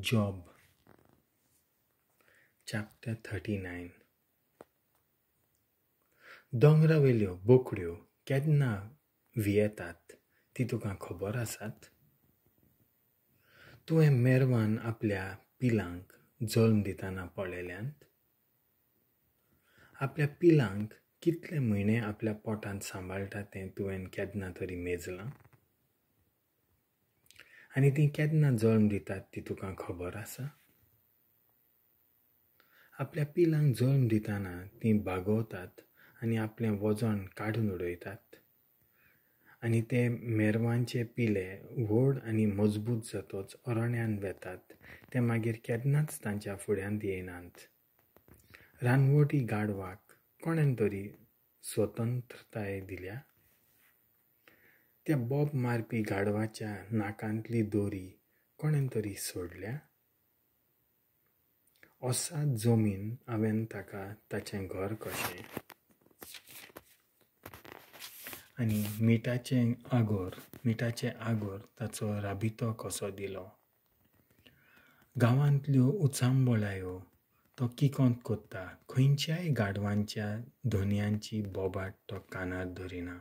Job Chapter 39 दोंगरावेल्यो बोकड्यो केन्ना वियेतात ती तुका खबर आसात? तुवें मेरवान आपल्या पिलांक जल्म दितना पळयल्यांत? आपल्या पिलांक कितले म्हयने आपल्या पोटांत सांबाळटा तें तुवें केन्ना तरी मेजलां? आनी ती केन्ना जल्म दितात ती तुका खबर आसा? आपल्या पिलांक जल्म दितना ती बागोवतात आनी आपलें वजन काडून उडयतात. आनी ते मेरवांचे पिले व्हड आनी मजबूत जातोच अरण्यान वेतात ते मागीर केन्नाच तांच्या फुड्यांत येनात. रानवटी गाडवाक कोणेन तरी स्वतंत्रताय दिल्या? त्या बोब मारपी गाडवाच्या नाकांतली दोरी कोणेन तरी सोडल्या? ओसाद जमीन हांवें ताका ताचें घर कशें आनी मिठाचे आगोर ताचो राबितो कसो दिलो. गांवांतल्यो उचांबळायो तो किकोंत कोत्ता खंयच्याय गाडवांच्या धोनयांची बोबाट तो कानार धरिना.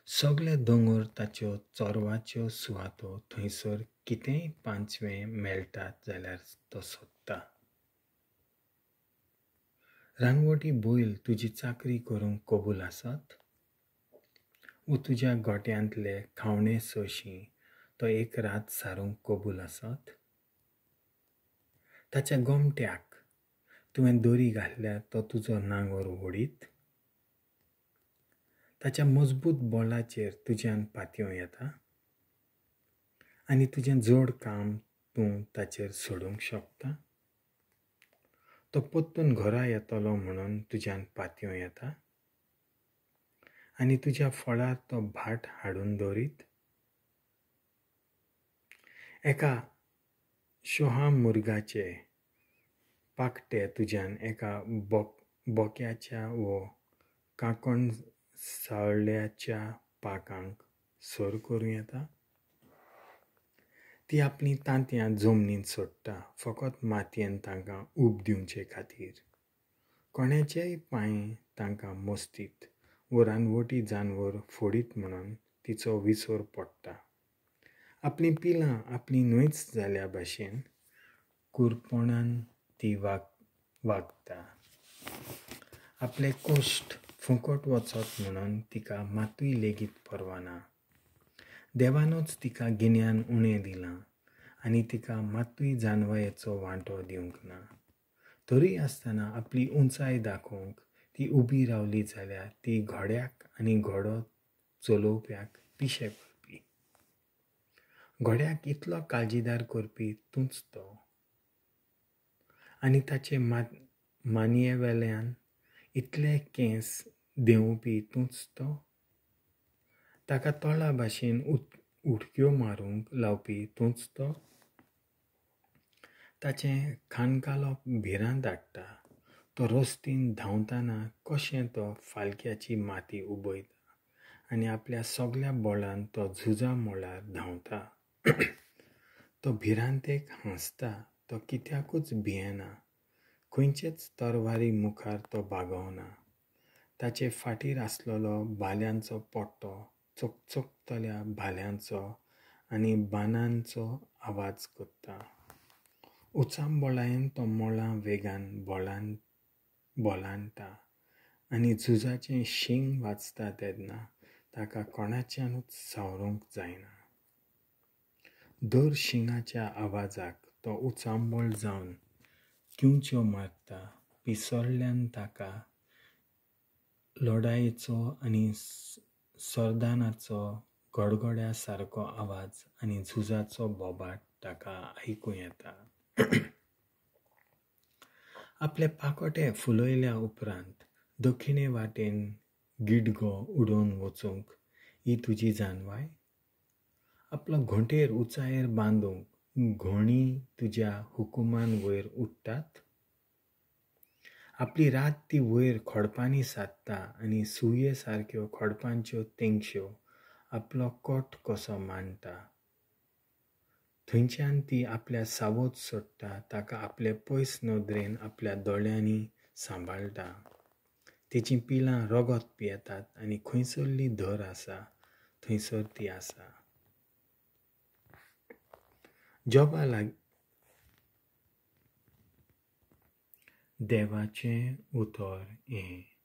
सगळे दोंगर ताच्यो चोरवाच्यो सुवातो थंयसर कितेंय पांचवें मेळटात जाल्यार तो सोदता. रानवटी बैल तुजी चाकरी करूंक कबूल आसत? वो तुज्या गोट्यांतले खावणे सोशी तो एक रात सारूंक कबूल आसत? ताच्या गोमट्याक तुवें दोरी घातल्यार तो तुजो नांगोर वडीत? ताच्या मजबूत बोलाचेर तुज्यान पातयो येता? आनी तुजें जड काम तूं ताचेर सोडूंक शकता? तो पोत्तून घरा येतलो म्हणून तुज्यान पातयो येता? आनी तुज्या फळार तो भाट हाडून दवरीत? एका शोहामुर्गाचे पाकटे तुज्यान एका बोक्याच्या वो कांकोण साळल्याच्या पाकांक सर करूं येता? ती आपली तांतयां जमनींत सोडटा फकत मातयेन तांकां उब दिवचे खातीर. कोणाचेय पांय तांकां मस्तीत वो रानवटी जानवर फोडीत म्हणून तिचो विसर पडटा. आपली पिलां आपली न्हंयच जाल्या भाशेन कुरपणान ती वागता. आपले कोश्ट फुकट वचत म्हणून तिका मातूय लेगीत परवाना. देवानूच तिका गिन्यान उणें दिलां आनी तिका मातूय जानवायेचो वांटो दिवंक ना. तरी आसतना आपली उंचाय दाखोवंक ती उबी रावली जाल्यार ती घोड्याक आनी घोडो चलोवप्याक पिशे करपी. घोड्याक इतलो काळजीदार करपी तूंच तो आनी ताचे मानयेवेल्यान इतले केंस देंवपी तूंच तो. ताका तोळा भाशेन उडक्यो मारूंक लावपी तूंच तो. ताचें खानकालोप भिरांत हाडटा. तो रस्तीन धांवतना कशें तो फालक्याची माती उबयता आनी आपल्या सगळ्या बळान तो झुजा मोळार धांवता. तो भिरांतेक हांसता. तो कित्याकूच भियेना. खंयचेच तरवारी मुखार तो बागवना. ताचे फाटीर आसलेलो भाल्यांचो पट्टो चकचकतल्या भाल्यांचो आनी बानांचो आवाज करता. उचांबळायेन तो मोळां वेगान बोलांटा आनी झुजाचें शींग वाजता तेन्ना ताका कोणाच्यानूच सावरूंक जायना. दर शिंगाच्या आवाजाक तो उचांबळ जावन किंच्यो मारता. पिसोळ्यान ताका लढायेचो आनी सरदानाचो गडगड्या सारको आवाज आनी झुजाचो बोबाट ताका आयकूं येता. आपले पाकोटे फुलयल्या उपरांत दक्षिणे वाटेन गिडगो उडोवन वचूंक ही तुजी जानवाय? आपलो घोंटेर उंचायेर बांदूंक घोणी तुज्या हुकुमान वयर उडटात? आपली रात ती वयर खोडपांनी सादता आनी सुये सारक्यो खोडपांच्यो तेंगश्यो आपलो कोट कसो मांडटा. थंयच्यान ती आपल्या सावत सोडटा, ताका आपले पयस नदरेन आपल्या दोळ्यांनी सांबाळटा. तेचीं पिलां रगत पियेतात आनी खंयसरली धर आसा थंयसर ती आसा. जॉबा देवाचें उतर हें